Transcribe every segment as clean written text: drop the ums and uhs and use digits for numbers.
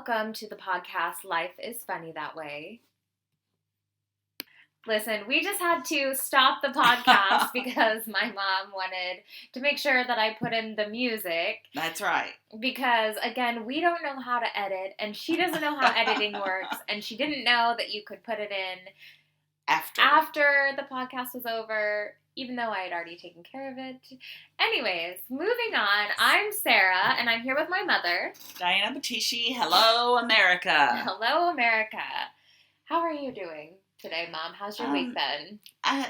welcome to the podcast Life is Funny That Way. Listen, we just had to stop the podcast because my mom wanted to make sure that I put in the music. That's right. Because, again, we don't know how to edit, and she doesn't know how editing works, and she didn't know that you could put it in after the podcast was over, even though I had already taken care of it. Anyways, moving on, I'm Sarah, and I'm here with my mother. Diana Batishi. Hello, America. Hello, America. How are you doing today, Mom? How's your week been?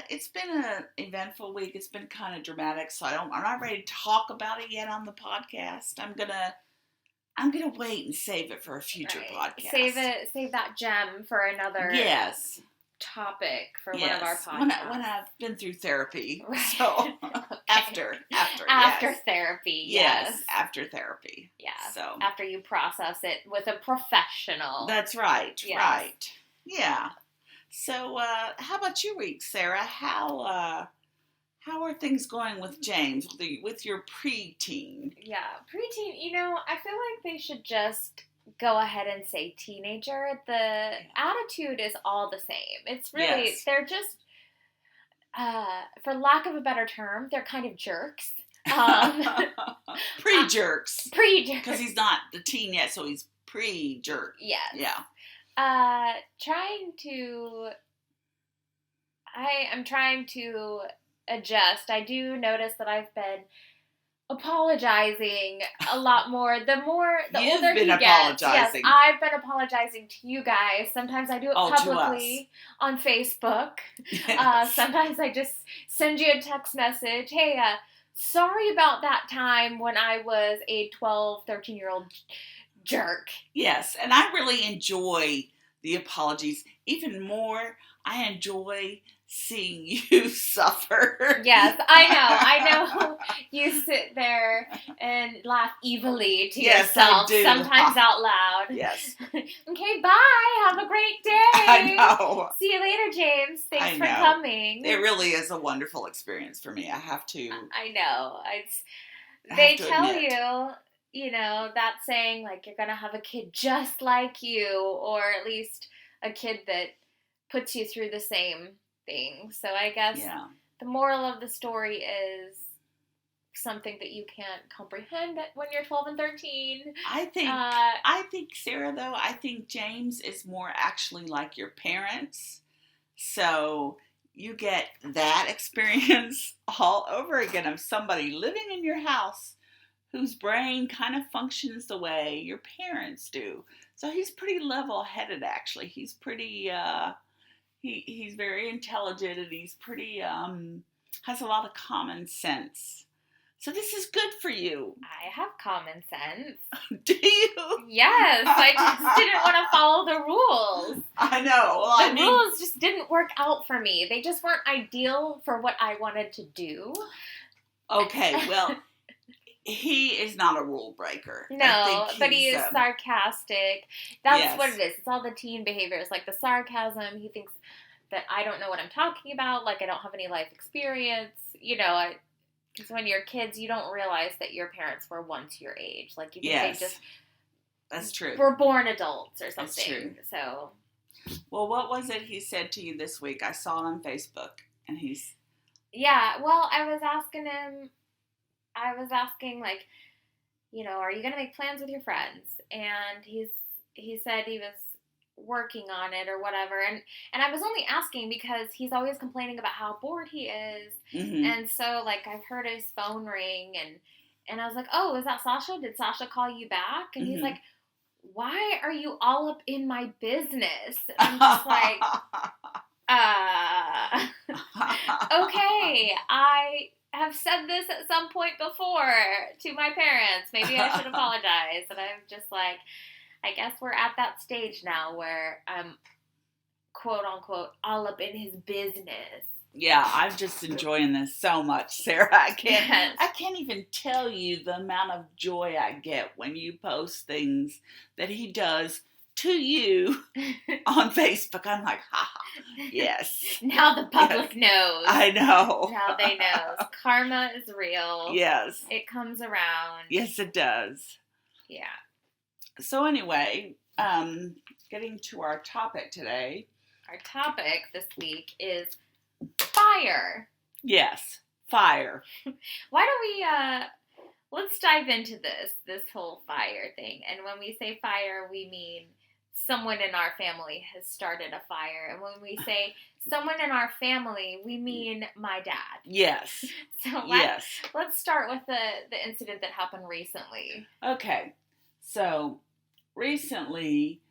It's been an eventful week. It's been kind of dramatic, so I'm not ready to talk about it yet on the podcast. I'm gonna wait and save it for a future podcast. Save that gem for another topic for one of our podcasts. When I've been through therapy. Right. So after therapy. Yes, after therapy. Yeah. So after you process it with a professional. That's right. Yes. Right. Yeah. So, how about your week, Sarah? How are things going with James, with your preteen? Yeah, preteen, I feel like they should just go ahead and say teenager. The attitude is all the same. It's really, they're just, for lack of a better term, they're kind of jerks. Pre-jerks. Pre-jerks. Because he's not the teen yet, so he's pre-jerk. Yes. Yeah. I'm trying to adjust. I do notice that I've been apologizing a lot more. The older he gets. Yes, I've been apologizing to you guys. Sometimes I do it publicly on Facebook. Yes. Sometimes I just send you a text message. Hey, sorry about that time when I was a 12, 13-year-old jerk. Yes, and I really enjoy the apologies. Even more, I enjoy seeing you suffer. Yes, I know. You sit there and laugh evilly to yourself, I do. Sometimes out loud. Yes. Okay, bye. Have a great day. I know. See you later, James. Thanks for coming. It really is a wonderful experience for me. I have to. I know. They tell you, that saying, like, you're going to have a kid just like you, or at least a kid that puts you through the same thing. So I guess the moral of the story is something that you can't comprehend when you're 12 and 13. I think, Sarah, though, I think James is more actually like your parents. So you get that experience all over again of somebody living in your house whose brain kind of functions the way your parents do. So he's pretty level-headed, actually. He's pretty, he's very intelligent, and he's pretty, has a lot of common sense. So this is good for you. I have common sense. Do you? Yes, I just didn't want to follow the rules. I know. Well, the rules just didn't work out for me. They just weren't ideal for what I wanted to do. Okay, well... He is not a rule breaker. No, but he is sarcastic. That's what it is. It's all the teen behaviors, like the sarcasm. He thinks that I don't know what I'm talking about, like I don't have any life experience. Because when you're kids, you don't realize that your parents were once your age. Like, you think they just... That's true. Were born adults or something. That's true. So... Well, what was it he said to you this week? I saw it on Facebook, and he's... Yeah, well, I was asking, like, are you going to make plans with your friends? And he said he was working on it or whatever. And I was only asking because he's always complaining about how bored he is. Mm-hmm. And so, like, I've heard his phone ring, and I was like, oh, is that Sasha? Did Sasha call you back? And he's like, why are you all up in my business? I'm just like, okay, I have said this at some point before to my parents. Maybe I should apologize. And I'm just like, I guess we're at that stage now where I'm, quote unquote, all up in his business. Yeah, I'm just enjoying this so much, Sarah. I can't even tell you the amount of joy I get when you post things that he does to you on Facebook. I'm like, yes. Now the public knows. I know. Now they know. Karma is real. Yes. It comes around. Yes, it does. Yeah. So anyway, getting to our topic today. Our topic this week is fire. Yes, fire. Why don't we, let's dive into this whole fire thing. And when we say fire, we mean someone in our family has started a fire. And when we say someone in our family, we mean my dad. Yes. So let's start with the incident that happened recently. Okay. So recently,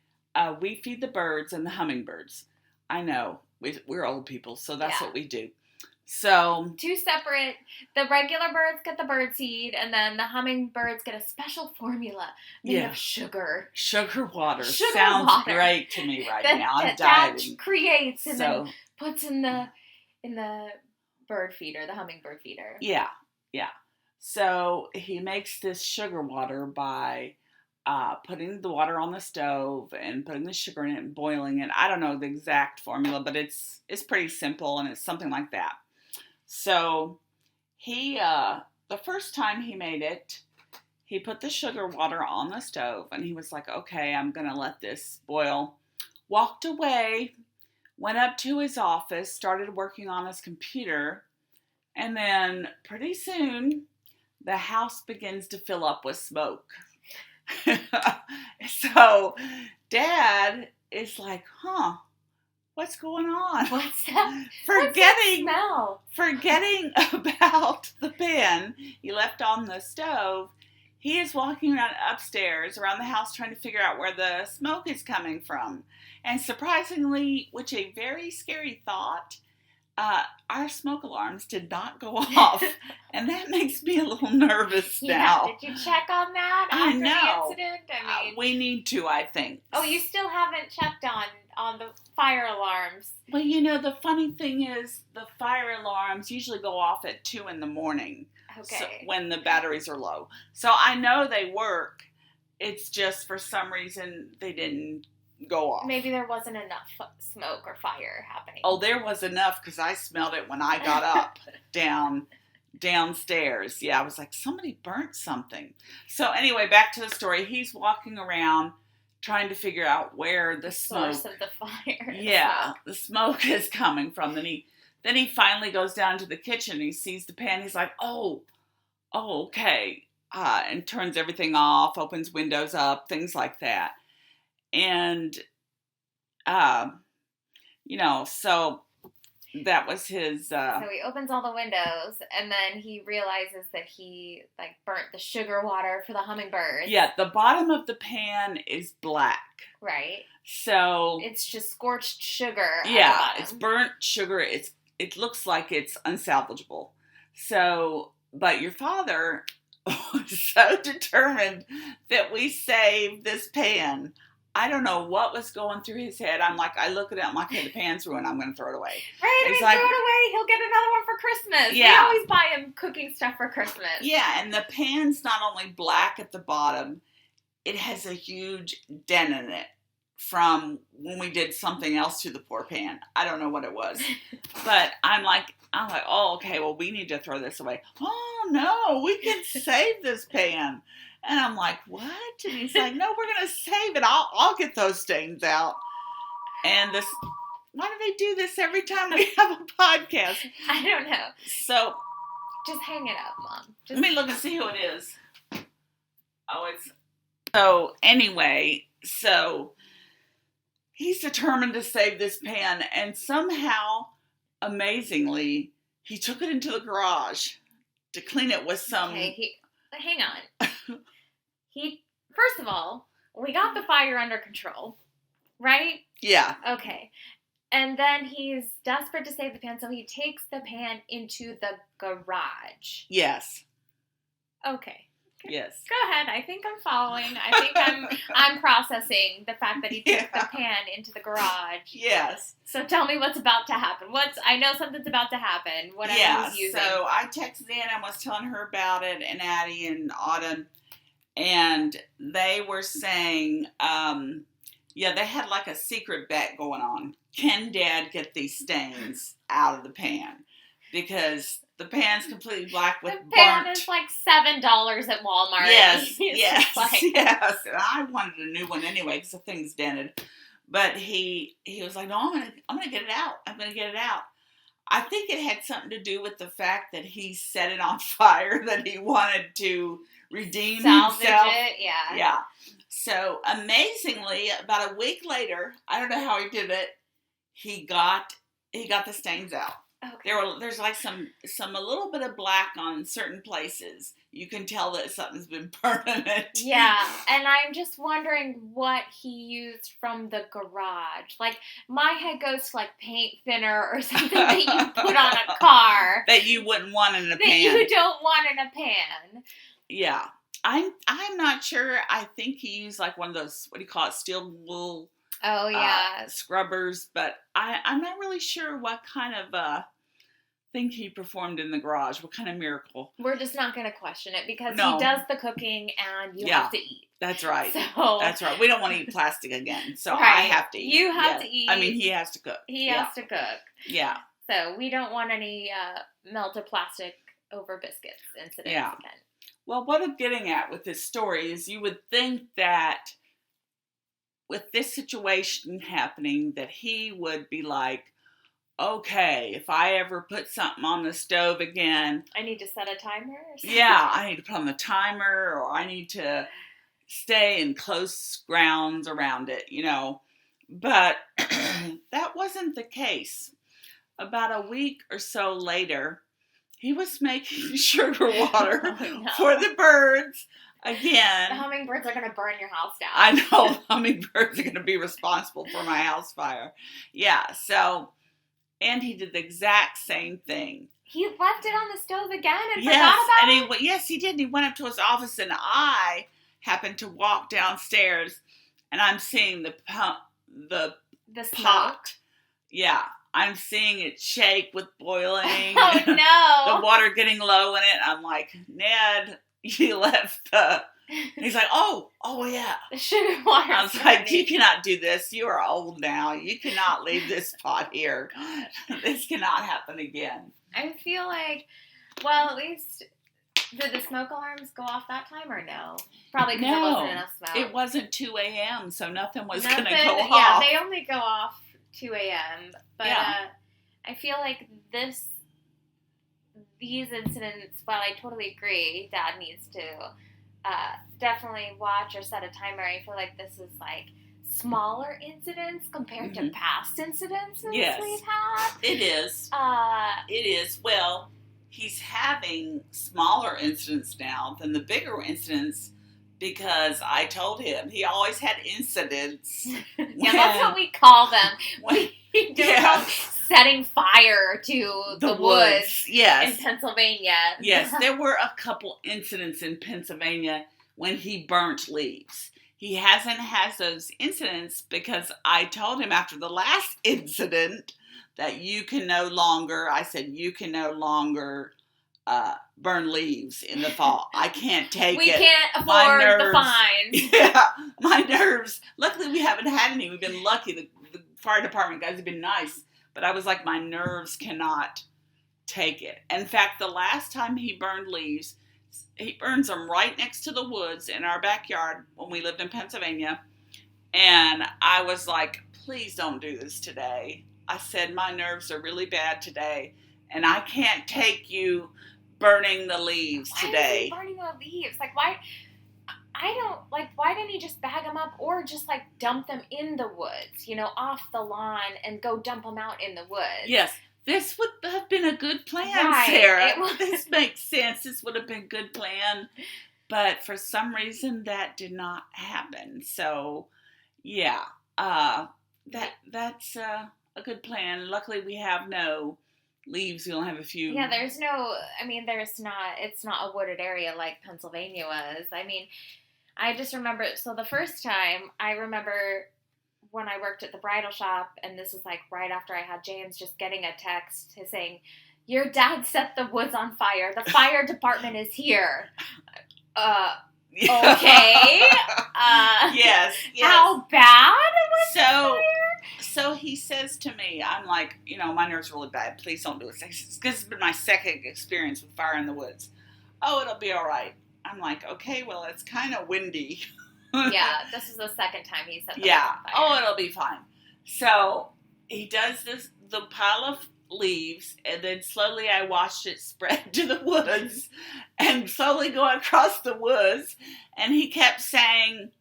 we feed the birds and the hummingbirds. I know. We're old people, so that's what we do. So 2 separate. The regular birds get the bird seed, and then the hummingbirds get a special formula made of sugar. Sugar water sounds great to me now. I'm dieting. That creates and then puts in the bird feeder, the hummingbird feeder. Yeah. So he makes this sugar water by putting the water on the stove and putting the sugar in it and boiling it. I don't know the exact formula, but it's pretty simple, and it's something like that. So he, the first time he made it, he put the sugar water on the stove, and he was like, okay, I'm going to let this boil. Walked away, went up to his office, started working on his computer, and then pretty soon the house begins to fill up with smoke. So Dad is like, what's going on? What's that? Forgetting smell? Forgetting about the pan he left on the stove. He is walking around upstairs around the house trying to figure out where the smoke is coming from. And surprisingly, which a very scary thought, our smoke alarms did not go off. And that makes me a little nervous now. Did you check on that after the incident? I mean, we need to, I think. Oh, you still haven't checked on the fire alarms. Well, the funny thing is the fire alarms usually go off at 2 a.m. Okay. So, when the batteries are low. So I know they work. It's just for some reason they didn't go off. Maybe there wasn't enough smoke or fire happening. Oh, there was enough because I smelled it when I got up downstairs. Yeah, I was like, somebody burnt something. So anyway, back to the story. He's walking around trying to figure out where the smoke, source of the fire. Yeah, the smoke is coming from. Then he finally goes down to the kitchen. He sees the pan. He's like, oh, okay. And turns everything off, opens windows up, things like that. And, so that was his... So he opens all the windows, and then he realizes that he, burnt the sugar water for the hummingbirds. Yeah, the bottom of the pan is black. Right. So... It's just scorched sugar. Yeah, it's burnt sugar. It looks like it's unsalvageable. So, but your father was so determined that we save this pan. I don't know what was going through his head. I look at it, I'm like, hey, the pan's ruined. I'm going to throw it away. Right, throw it away. He'll get another one for Christmas. Yeah. We always buy him cooking stuff for Christmas. Yeah, and the pan's not only black at the bottom, it has a huge dent in it from when we did something else to the poor pan. I don't know what it was. But I'm like, oh, okay, well, we need to throw this away. Oh, no, we can save this pan. And I'm like, what? And he's like, no, we're going to save it. I'll get those stains out. And why do they do this every time we have a podcast? I don't know. So. Just hang it up, Mom. Let me look and see who it is. Oh, so anyway, he's determined to save this pan. And somehow, amazingly, he took it into the garage to clean it with some... Okay, hang on. First of all, we got the fire under control, right? Yeah. Okay. And then he's desperate to save the pan, so he takes the pan into the garage. Yes. Okay. Yes. Go ahead. I think I'm following. I think I'm processing the fact that he took the pan into the garage. Yes. So tell me what's about to happen. I know something's about to happen. Whatever he's using. So I texted Anna and was telling her about it, and Addie and Autumn, and they were saying, they had like a secret bet going on. Can Dad get these stains out of the pan? Because The pan's completely black with the pan burnt. is like $7 at Walmart. Yes, It's yes, like, yes. And I wanted a new one anyway because the thing's dented. But he was like, no, I'm gonna get it out. I'm gonna get it out. I think it had something to do with the fact that he set it on fire, that he wanted to redeem salvage himself. it, yeah. Yeah. So amazingly, about a week later, I don't know how he did it. He got the stains out. Okay. There's like a little bit of black on certain places. You can tell that something's been burnt in it. Yeah, and I'm just wondering what he used from the garage. Like, my head goes to like paint thinner or something that you put on a car That you wouldn't want in a that pan. you don't want in a pan. Yeah. I'm not sure. I think he used like one of those, what do you call it, steel wool Oh yeah. scrubbers, but I'm not really sure what kind of thing he performed in the garage. What kind of miracle? We're just not going to question it because No. he does the cooking and you have to eat. That's right. So That's right. We don't want to eat plastic again, so Right. I have to eat. You have Yes. to eat. I mean, he has to cook. He Yeah. has to cook. Yeah. So we don't want any melted plastic over biscuits incidents Yeah. again. Well, what I'm getting at with this story is you would think that with this situation happening that he would be like, okay, if I ever put something on the stove again, I need to set a timer or something? yeah, I need to put on the timer or I need to stay in close grounds around it, you know. But that wasn't the case. About a week or so later, he was making sugar water Oh, no. for the birds The again. hummingbirds are going to burn your house down. I know hummingbirds are going to be responsible for my house fire. Yeah, so, and he did the exact same thing. He left it on the stove again and Yes, forgot about and it? yes, he did. And he went up to his office, and I happened to walk downstairs, and I'm seeing the The smoke? pot. Yeah, I'm seeing it shake with boiling. Oh, no. The water getting low in it. I'm like, Ned, you left the... He's like, oh yeah. The sugar water. I was like, you cannot do this. You are old now. You cannot leave this pot here. This cannot happen again. I feel like, well, at least, did the smoke alarms go off that time or no? Probably because there wasn't enough smoke. It wasn't 2 a.m., so nothing was going to Nothing- go Yeah, off. they only go off 2 a.m. But Yeah. I feel like these incidents, while I totally agree, Dad needs to definitely watch or set a timer. I feel like this is like smaller incidents compared to past incidences Yes. we've had. It is. It is. Well, he's having smaller incidents now than the bigger incidents because I told him he always had incidents. Yeah, that's what we call them. when, We do Yeah. call setting fire to the woods in Yes. Pennsylvania. Yes, there were a couple incidents in Pennsylvania when he burnt leaves. He hasn't had those incidents because I told him after the last incident that you can no longer burn leaves in the fall. I can't take We it. can't My afford the nerves. fines. Yeah, my nerves. Luckily, we haven't had any. We've been lucky. The fire department guys have been nice. But I was like, my nerves cannot take it. In fact, the last time he burned leaves, he burns them right next to the woods in our backyard when we lived in Pennsylvania. And I was like, please don't do this today. I said, my nerves are really bad today. And I can't take you burning the leaves Why today. is he burning the leaves? Like, why? I don't, like, why didn't he just bag them up or just, like, dump them in the woods, you know, off the lawn and go dump them out in the woods? Yes, this would have been a good plan, Right, Sarah. it was. This makes sense. This would have been a good plan. But for some reason, that did not happen. So, yeah, that's a good plan. Luckily, we have no leaves. We only have a few. Yeah, it's not a wooded area like Pennsylvania was. I mean, I just remember, so the first time, I remember when I worked at the bridal shop, and this is like right after I had James, just getting a text saying, your dad set the woods on fire. The fire department is here. Okay. Yes. How bad was So he he says to me, I'm like, my nerves are really bad. Please don't do it. This has been my second experience with fire in the woods. Oh, it'll be all right. I'm like, okay, well, it's kind of windy. Yeah, this is the second time he set the Yeah. fire. Oh, it'll be fine. So he does the pile of leaves, and then slowly I watched it spread to the woods and slowly go across the woods. And he kept saying,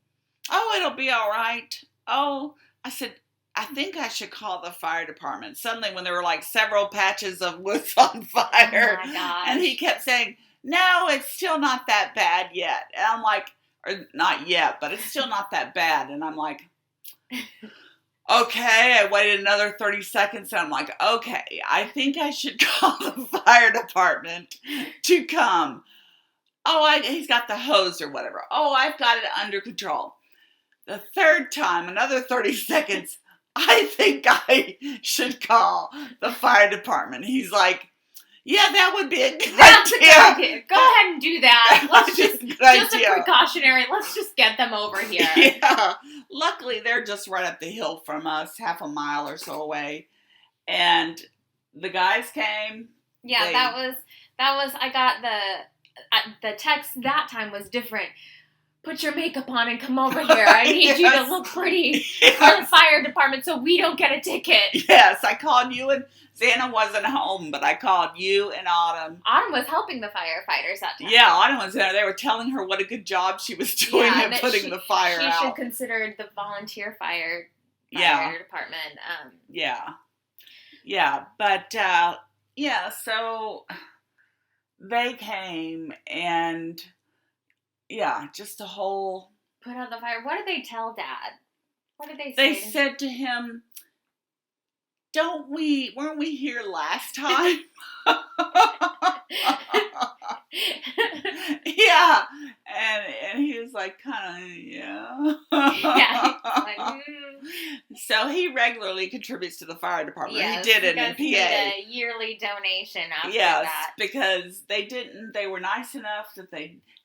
oh, it'll be all right. Oh, I said, I think I should call the fire department. Suddenly, when there were like several patches of woods on fire, oh my gosh. and he kept saying, no, it's still not that bad yet. And I'm like, or not yet, but it's still not that bad. And I'm like, okay. I waited another 30 seconds, and I'm like, okay, I think I should call the fire department to come. Oh, he's got the hose or whatever. Oh, I've got it under control. The third time, another 30 seconds, I think I should call the fire department. He's like, yeah, that would be a good idea. Go ahead and do that. Let's just a precautionary. Let's just get them over here. Yeah. Luckily, they're just right up the hill from us, half a mile or so away. And the guys came. Yeah, that was. I got the text that time was different. Put your makeup on and come over here. I need you to look pretty for the fire department so we don't get a ticket. Yes, I called you, and Xana wasn't home, but I called you and Autumn. Autumn was helping the firefighters that time. Yeah, Autumn was there. They were telling her what a good job she was doing in putting the fire out. She should consider the volunteer fire department. Yeah, but so they came and... yeah, just a whole... put out the fire. What did they tell Dad? What did they say? They said to him, weren't we here last time? Yeah. And he was like, kind of, yeah. Yeah. Like, So he regularly contributes to the fire department. Yes, he did it in PA. He did a yearly donation after that. Because they were nice enough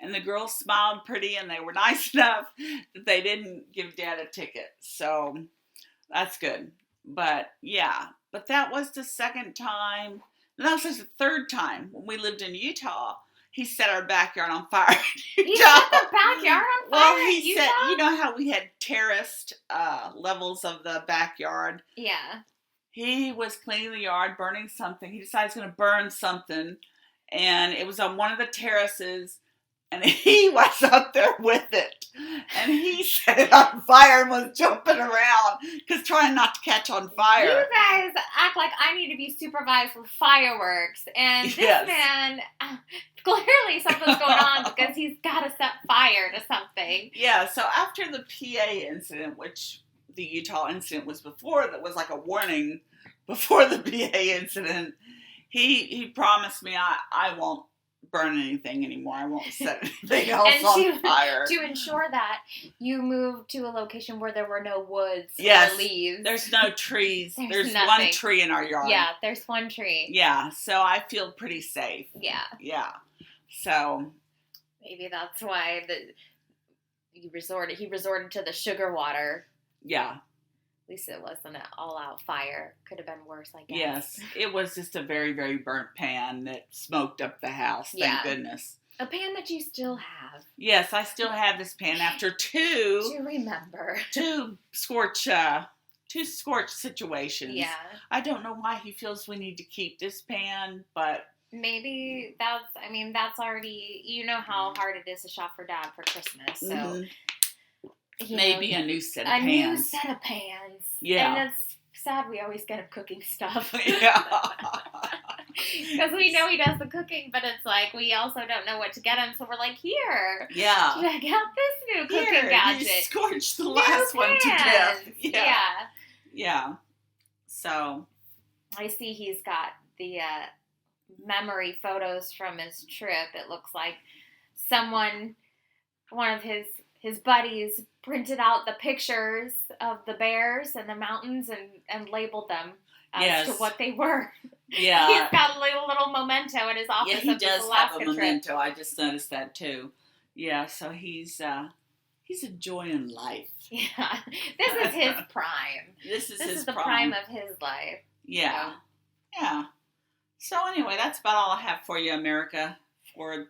and the girls smiled pretty, and they were nice enough that they didn't give Dad a ticket. So that's good. But that was the second time. And that was the third time when we lived in Utah. He set our backyard on fire. He set the backyard on fire. Well, he said, you know how we had terraced levels of the backyard? Yeah. He was cleaning the yard, burning something. He decided he was going to burn something. And it was on one of the terraces. And he was up there with it. And he set it on fire and was jumping around because trying not to catch on fire. You guys act like I need to be supervised with fireworks. And this man, clearly something's going on because he's got to set fire to something. Yeah, so after the PA incident, which the Utah incident was before, that was like a warning before the PA incident, he promised me I won't burn anything anymore. I won't set anything else on fire. To ensure that, you moved to a location where there were no woods or leaves. There's no trees. There's nothing. One tree in our yard. Yeah, there's one tree. Yeah, so I feel pretty safe. Yeah. Yeah. So maybe that's why he resorted to the sugar water. Yeah. At least it wasn't an all-out fire. Could have been worse, I guess. Yes, it was just a very, very burnt pan that smoked up the house. Thank goodness. A pan that you still have. Yes, I still have this pan after two. To remember. Two scorch situations. Yeah. I don't know why he feels we need to keep this pan, but... maybe that's already... you know how hard it is to shop for Dad for Christmas, so... Mm-hmm. Maybe a new set of pans. A new set of pans. Yeah. And it's sad we always get him cooking stuff. Yeah. Because we know he does the cooking, but it's like we also don't know what to get him, so we're like, here. Yeah. Check out this new cooking gadget. You scorched the last one to death. Yeah. Yeah. So. I see he's got the memory photos from his trip. It looks like one of his buddies printed out the pictures of the bears and the mountains and labeled them as to what they were. Yeah. He's got a little memento in his office. Yeah, he does have a memento. Trip. I just noticed that too. Yeah, so he's enjoying life. Yeah. This is his prime. This is this his is the prom. prime of his life. Yeah. Yeah. So anyway, that's about all I have for you, America, for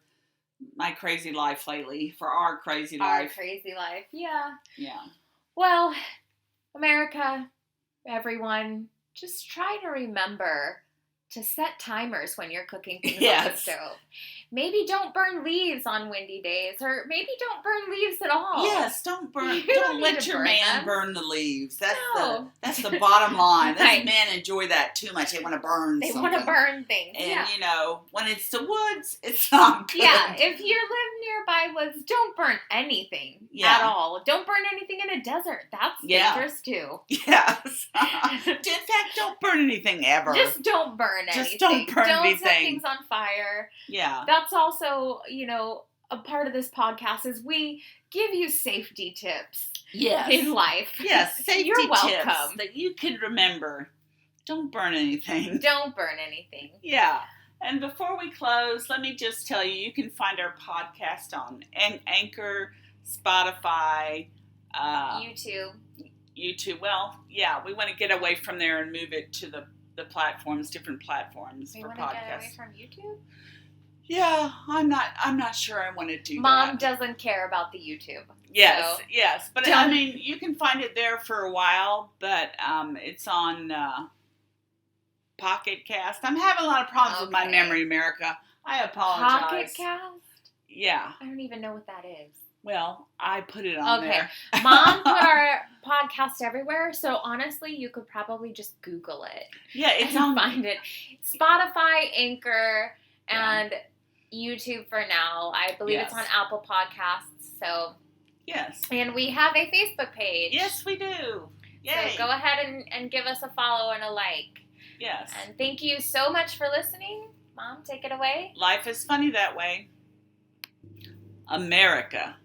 my crazy life lately, for our crazy Our life. crazy life. Yeah. Yeah. Well, America, everyone, just try to remember to set timers when you're cooking things on the stove. Maybe don't burn leaves on windy days, or maybe don't burn leaves at all. Yes, don't burn. You Don't need let to your burn man them. burn the leaves. That's No. the bottom line. Right. Those men enjoy that too much. They want to burn. They something. want to burn things. And yeah. you know, when it's the woods, it's not good. Yeah, if you live nearby woods, don't burn anything at all. Don't burn anything in a desert. That's dangerous too. Yes. In fact, don't burn anything ever. Just don't burn anything. Just don't burn anything. Don't set things on fire. Yeah. That's also, a part of this podcast is we give you safety tips in life. Yes, safety You're welcome. tips that you can remember. Don't burn anything. Don't burn anything. Yeah. And before we close, let me just tell you, you can find our podcast on Anchor, Spotify, YouTube. Well, yeah, we want to get away from there and move it to the platforms, different platforms for podcasts. You want to get away from YouTube? Yeah, I'm not sure I want to do Mom that. doesn't care about the YouTube. Yes, so yes. But I mean, you can find it there for a while, but it's on Pocket Cast. I'm having a lot of problems with my memory, America. I apologize. Pocket Cast? Yeah. I don't even know what that is. Well, I put it on there. Mom put our podcast everywhere, so honestly, you could probably just Google it. Yeah, it's on. Find it. Spotify, Anchor, and YouTube for now. I believe it's on Apple Podcasts. So yes, and we have a Facebook page. Yes, we do. Yay. So go ahead and give us a follow and a like. Yes. And thank you so much for listening. Mom, take it away. Life is funny that way. America.